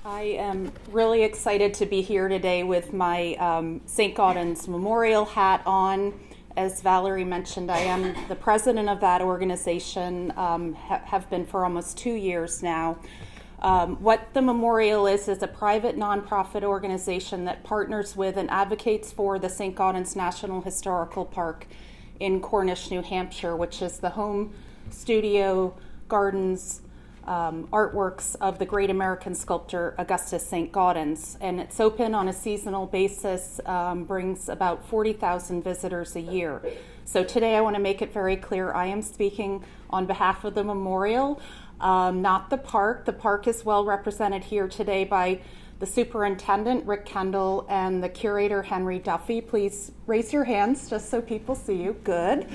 I am really excited to be here today with my Saint-Gaudens Memorial hat on. As Valerie mentioned, I am the president of that organization, have been for almost 2 years now. What the memorial is a private nonprofit organization that partners with and advocates for the Saint-Gaudens National Historical Park in Cornish, New Hampshire, which is the home studio, gardens, artworks of the great American sculptor Augustus Saint-Gaudens. And it's open on a seasonal basis, brings about 40,000 visitors a year. So today I want to make it very clear I am speaking on behalf of the memorial, not the park. The park is well represented here today by the superintendent, Rick Kendall, and the curator, Henry Duffy. Please raise your hands just so people see you. Good.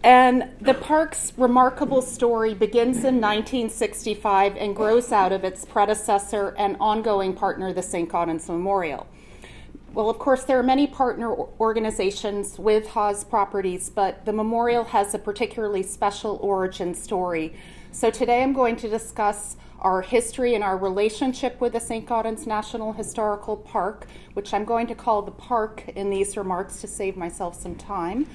And the park's remarkable story begins in 1965 and grows out of its predecessor and ongoing partner, the Saint-Gaudens Memorial. Well, of course, there are many partner organizations with HAHS properties, but the memorial has a particularly special origin story. So today I'm going to discuss our history and our relationship with the Saint-Gaudens National Historical Park, which I'm going to call the park in these remarks to save myself some time.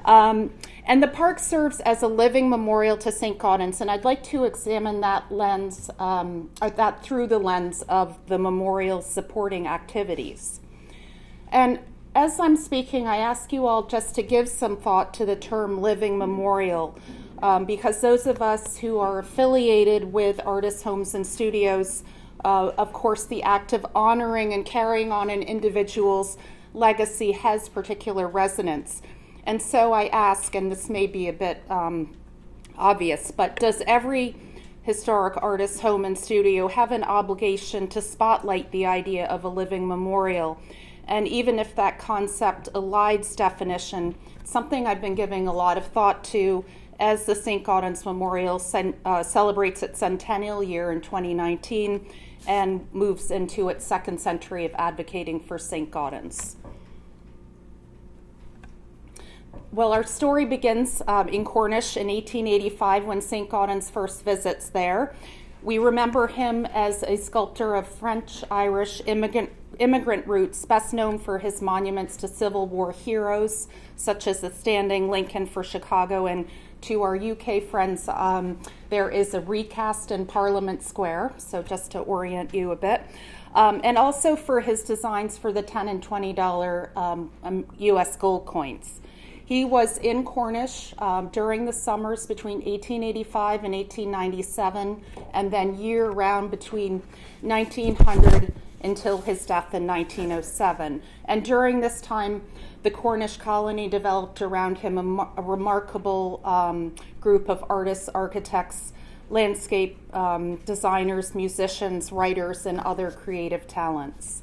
And the park serves as a living memorial to Saint-Gaudens, and I'd like to examine that lens, that through the lens of the memorial's supporting activities. And as I'm speaking, I ask you all just to give some thought to the term living memorial, because those of us who are affiliated with artists' homes and studios, of course, the act of honoring and carrying on an individual's legacy has particular resonance. And so I ask, and this may be a bit obvious, but does every historic artist home and studio have an obligation to spotlight the idea of a living memorial? And even if that concept elides definition, something I've been giving a lot of thought to as the Saint-Gaudens Memorial celebrates its centennial year in 2019 and moves into its second century of advocating for Saint-Gaudens. Well, our story begins in Cornish in 1885 when Saint-Gaudens first visits there. We remember him as a sculptor of French-Irish immigrant roots, best known for his monuments to Civil War heroes, such as the standing Lincoln for Chicago. And to our UK friends, there is a recast in Parliament Square, so just to orient you a bit. And also for his designs for the $10 and $20 US gold coins. He was in Cornish during the summers between 1885 and 1897, and then year-round between 1900 until his death in 1907. And during this time, the Cornish colony developed around him a remarkable group of artists, architects, landscape designers, musicians, writers, and other creative talents.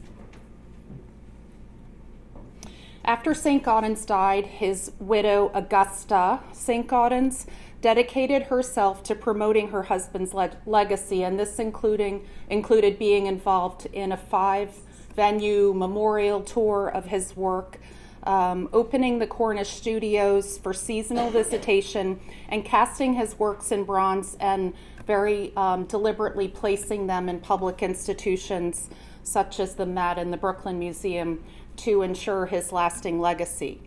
After Saint-Gaudens died, his widow, Augusta Saint-Gaudens, dedicated herself to promoting her husband's legacy, and this included being involved in a 5-venue memorial tour of his work, opening the Cornish studios for seasonal visitation, and casting his works in bronze and very deliberately placing them in public institutions such as the Met and the Brooklyn Museum to ensure his lasting legacy.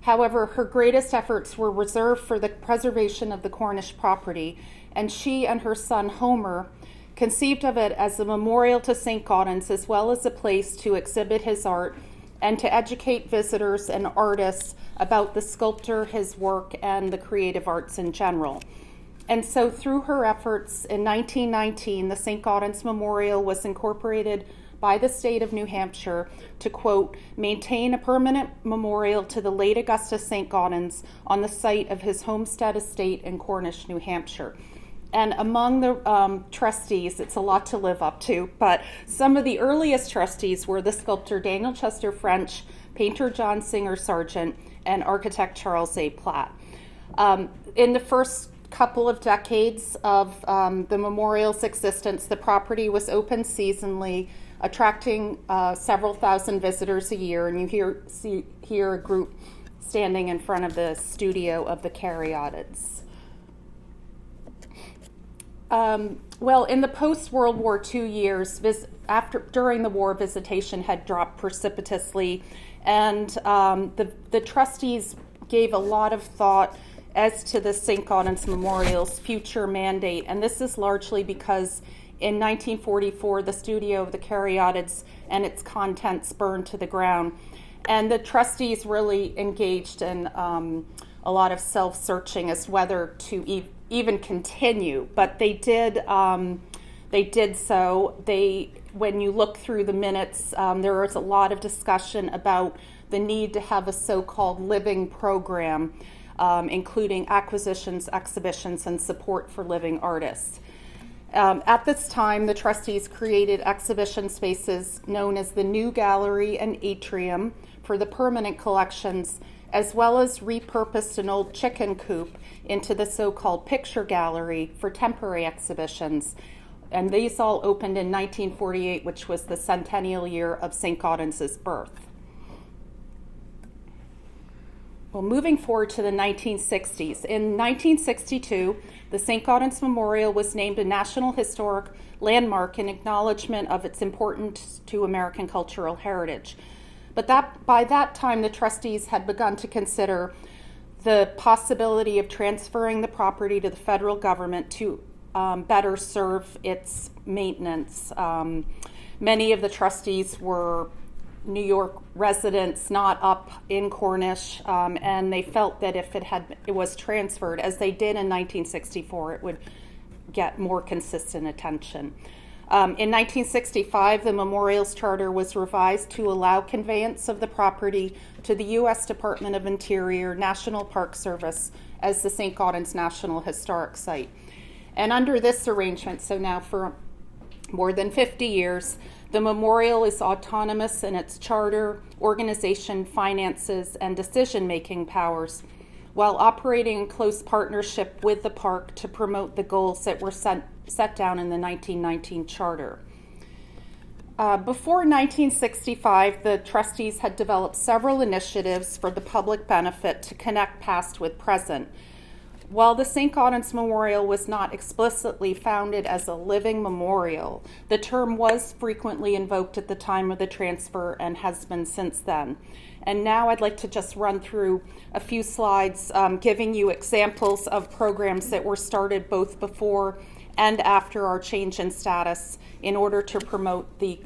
However, her greatest efforts were reserved for the preservation of the Cornish property, and she and her son Homer conceived of it as a memorial to Saint-Gaudens, as well as a place to exhibit his art and to educate visitors and artists about the sculptor, his work, and the creative arts in general. And so through her efforts in 1919, the Saint-Gaudens Memorial was incorporated by the state of New Hampshire to, quote, maintain a permanent memorial to the late Augustus Saint-Gaudens on the site of his homestead estate in Cornish, New Hampshire. And among the trustees, it's a lot to live up to, but some of the earliest trustees were the sculptor Daniel Chester French, painter John Singer Sargent, and architect Charles A. Platt. In the first couple of decades of the memorial's existence, the property was open seasonally, attracting several thousand visitors a year, and you hear a group standing in front of the studio of the Caryatids. Well, in the post-World War II years, during the war, visitation had dropped precipitously, and the trustees gave a lot of thought as to the Saint-Gaudens Memorial's future mandate, and this is largely because in 1944, the studio of the Caryatids and its contents burned to the ground, and the trustees really engaged in a lot of self-searching as whether to even continue, but they did. They did so. When you look through the minutes, there was a lot of discussion about the need to have a so-called living program, including acquisitions, exhibitions, and support for living artists. At this time, the trustees created exhibition spaces known as the New Gallery and Atrium for the permanent collections, as well as repurposed an old chicken coop into the so-called Picture Gallery for temporary exhibitions. And these all opened in 1948, which was the centennial year of Saint-Gaudens' birth. Well, moving forward to the 1960s. In 1962, the Saint-Gaudens Memorial was named a National Historic Landmark in acknowledgement of its importance to American cultural heritage. But by that time, the trustees had begun to consider the possibility of transferring the property to the federal government to better serve its maintenance. Many of the trustees were New York residents, not up in Cornish, and they felt that if it was transferred, as they did in 1964, it would get more consistent attention. In 1965, the memorial's charter was revised to allow conveyance of the property to the U.S. Department of Interior National Park Service as the Saint-Gaudens National Historic Site. And under this arrangement, so now for more than 50 years, the memorial is autonomous in its charter, organization, finances, and decision-making powers, while operating in close partnership with the park to promote the goals that were set down in the 1919 charter. Before 1965, the trustees had developed several initiatives for the public benefit to connect past with present. While the Saint-Gaudens Memorial was not explicitly founded as a living memorial, the term was frequently invoked at the time of the transfer and has been since then. And now I'd like to just run through a few slides giving you examples of programs that were started both before and after our change in status in order to promote the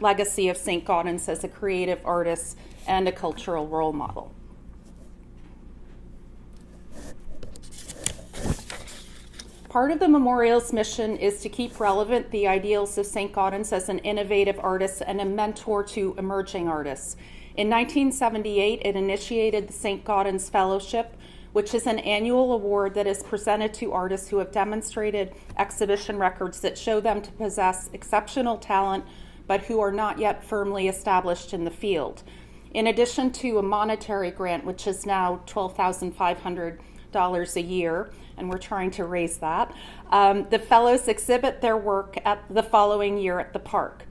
legacy of Saint-Gaudens as a creative artist and a cultural role model. Part of the memorial's mission is to keep relevant the ideals of Saint-Gaudens as an innovative artist and a mentor to emerging artists. In 1978, it initiated the Saint-Gaudens Fellowship, which is an annual award that is presented to artists who have demonstrated exhibition records that show them to possess exceptional talent, but who are not yet firmly established in the field. In addition to a monetary grant, which is now $12,500 a year, and we're trying to raise that, the fellows exhibit their work at the following year at the park.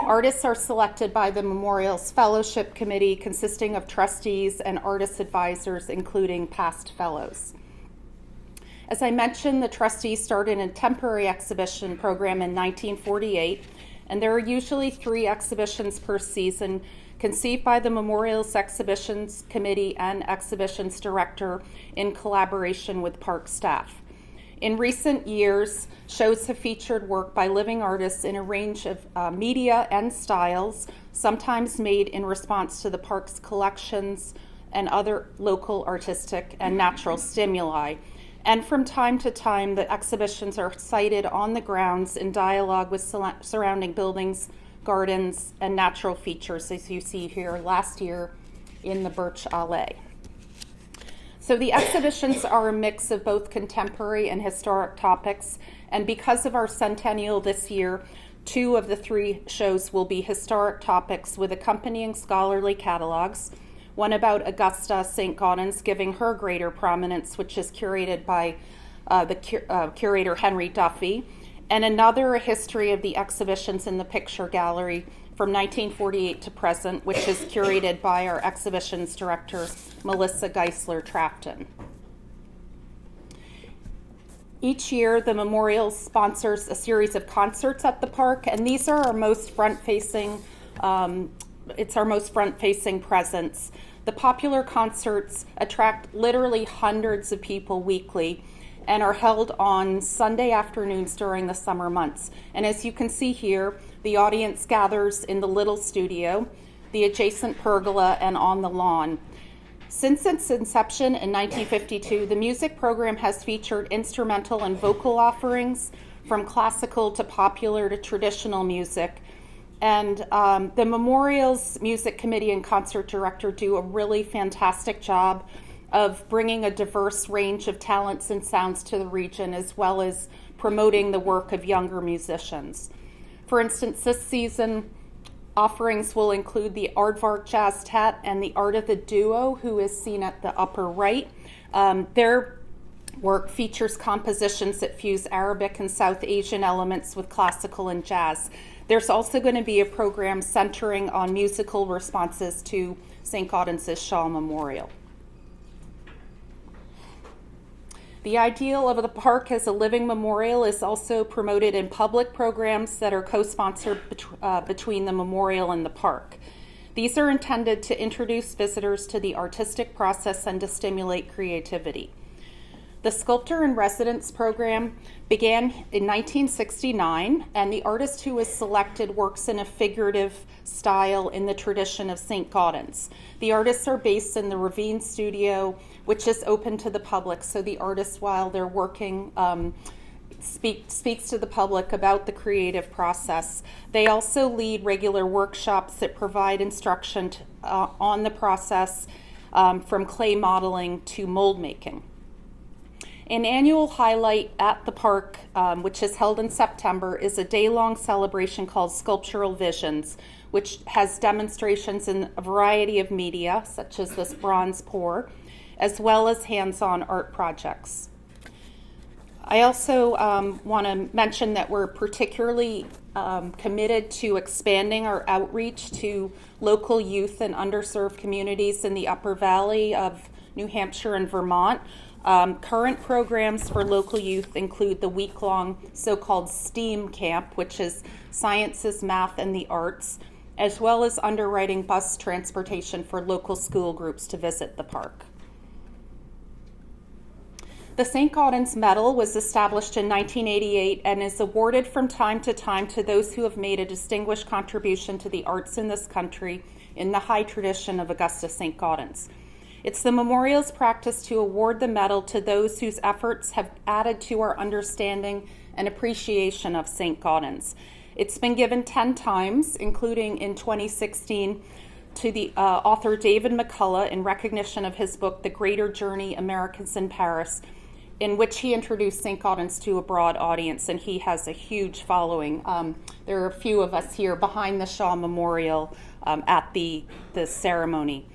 Artists are selected by the Memorial's Fellowship Committee, consisting of trustees and artist advisors, including past fellows. As I mentioned, the trustees started a temporary exhibition program in 1948, and there are usually 3 exhibitions per season, conceived by the Memorial's Exhibitions Committee and Exhibitions Director in collaboration with park staff. In recent years, shows have featured work by living artists in a range of media and styles, sometimes made in response to the park's collections and other local artistic and natural stimuli. And from time to time, the exhibitions are sited on the grounds in dialogue with surrounding buildings, gardens, and natural features, as you see here last year in the Birch Alley. So the exhibitions are a mix of both contemporary and historic topics, and because of our centennial this year, 2 of the 3 shows will be historic topics with accompanying scholarly catalogs, one about Augusta Saint-Gaudens, giving her greater prominence, which is curated by the curator Henry Duffy, and another a history of the exhibitions in the Picture Gallery from 1948 to present, which is curated by our exhibitions director, Melissa Geisler-Trafton. Each year, the memorial sponsors a series of concerts at the park, and these are our most front-facing, it's our most front-facing presence. The popular concerts attract literally hundreds of people weekly and are held on Sunday afternoons during the summer months. And as you can see here, the audience gathers in the little studio, the adjacent pergola, and on the lawn. Since its inception in 1952, the music program has featured instrumental and vocal offerings from classical to popular to traditional music. And the Memorial's Music Committee and Concert Director do a really fantastic job of bringing a diverse range of talents and sounds to the region, as well as promoting the work of younger musicians. For instance, this season, offerings will include the Aardvark Jazz Tet and the Art of the Duo, who is seen at the upper right. Their work features compositions that fuse Arabic and South Asian elements with classical and jazz. There's also going to be a program centering on musical responses to Saint-Gaudens' Shaw Memorial. The ideal of the park as a living memorial is also promoted in public programs that are co-sponsored between the memorial and the park. These are intended to introduce visitors to the artistic process and to stimulate creativity. The Sculptor in Residence program began in 1969, and the artist who was selected works in a figurative style in the tradition of Saint-Gaudens. The artists are based in the Ravine Studio, which is open to the public, so the artists, while they're working, speaks to the public about the creative process. They also lead regular workshops that provide instruction on the process from clay modeling to mold making. An annual highlight at the park, which is held in September, is a day-long celebration called Sculptural Visions, which has demonstrations in a variety of media, such as this bronze pour, as well as hands-on art projects. I also want to mention that we're particularly committed to expanding our outreach to local youth and underserved communities in the Upper Valley of New Hampshire and Vermont. Current programs for local youth include the week-long so-called STEAM camp, which is sciences, math, and the arts, as well as underwriting bus transportation for local school groups to visit the park. The Saint-Gaudens Medal was established in 1988 and is awarded from time to time to those who have made a distinguished contribution to the arts in this country in the high tradition of Augusta Saint-Gaudens. It's the memorial's practice to award the medal to those whose efforts have added to our understanding and appreciation of Saint-Gaudens. It's been given 10 times, including in 2016, to the author David McCullough in recognition of his book, The Greater Journey, Americans in Paris, in which he introduced Saint-Gaudens to a broad audience, and he has a huge following. There are a few of us here behind the Shaw Memorial at the ceremony.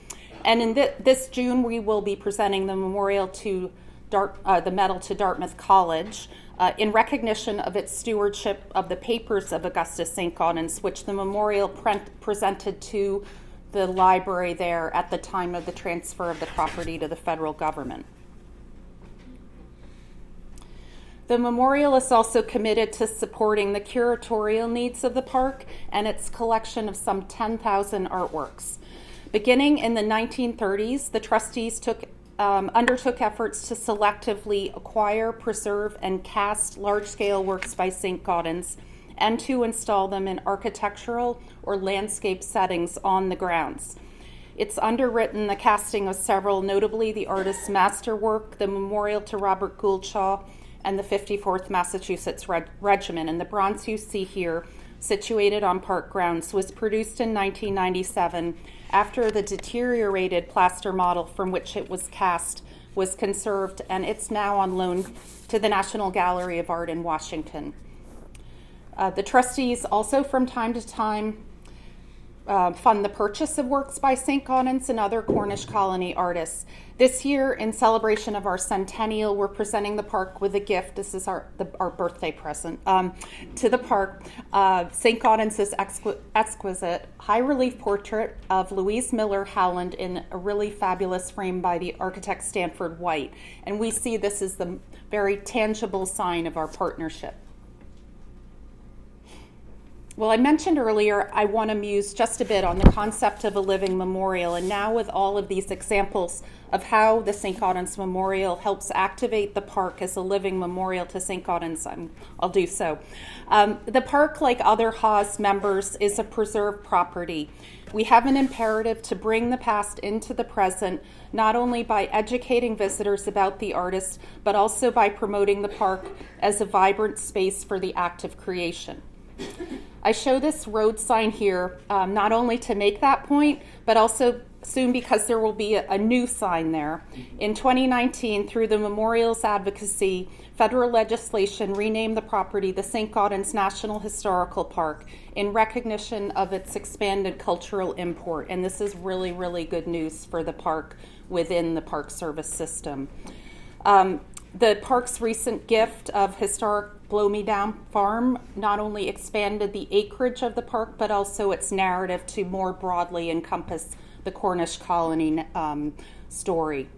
And in this June, we will be presenting the memorial to the medal to Dartmouth College in recognition of its stewardship of the papers of Augusta Saint-Gaudens, which the memorial presented to the library there at the time of the transfer of the property to the federal government. The memorial is also committed to supporting the curatorial needs of the park and its collection of some 10,000 artworks. Beginning in the 1930s, the trustees undertook efforts to selectively acquire, preserve, and cast large-scale works by Saint-Gaudens and to install them in architectural or landscape settings on the grounds. It's underwritten the casting of several, notably the artist's masterwork, the Memorial to Robert Gouldshaw, and the 54th Massachusetts Regiment. And the bronze you see here, situated on park grounds, was produced in 1997 after the deteriorated plaster model from which it was cast was conserved, and it's now on loan to the National Gallery of Art in Washington. The trustees also from time to time fund the purchase of works by Saint-Gaudens and other Cornish colony artists. This year, in celebration of our centennial, we're presenting the park with a gift. This is our birthday present to the park. Saint-Gaudens' exquisite high-relief portrait of Louise Miller Howland in a really fabulous frame by the architect Stanford White. And we see this as the very tangible sign of our partnership. Well, I mentioned earlier I want to muse just a bit on the concept of a living memorial, and now with all of these examples of how the Saint-Gaudens Memorial helps activate the park as a living memorial to Saint-Gaudens, I'll do so. The park, like other HAHS members, is a preserved property. We have an imperative to bring the past into the present, not only by educating visitors about the artist, but also by promoting the park as a vibrant space for the act of creation. I show this road sign here not only to make that point, but also soon because there will be a new sign there. In 2019, through the Memorials Advocacy, federal legislation renamed the property the Saint-Gaudens National Historical Park in recognition of its expanded cultural import. And this is really, really good news for the park within the Park Service system. The park's recent gift of historic Blow-Me-Down Farm not only expanded the acreage of the park, but also its narrative to more broadly encompass the Cornish colony story.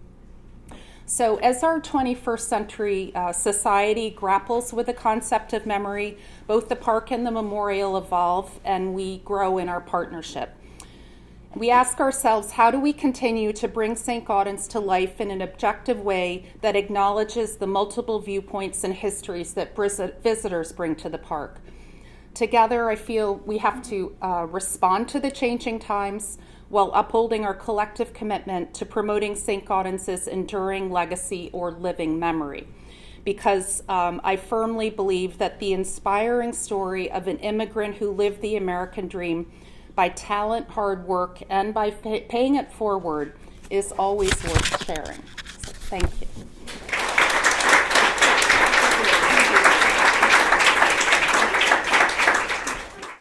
So as our 21st century society grapples with the concept of memory, both the park and the memorial evolve, and we grow in our partnership. We ask ourselves, how do we continue to bring Saint-Gaudens to life in an objective way that acknowledges the multiple viewpoints and histories that visitors bring to the park? Together, I feel we have to respond to the changing times while upholding our collective commitment to promoting Saint-Gaudens' enduring legacy or living memory. Because I firmly believe that the inspiring story of an immigrant who lived the American dream by talent, hard work, and by paying it forward is always worth sharing. So thank you.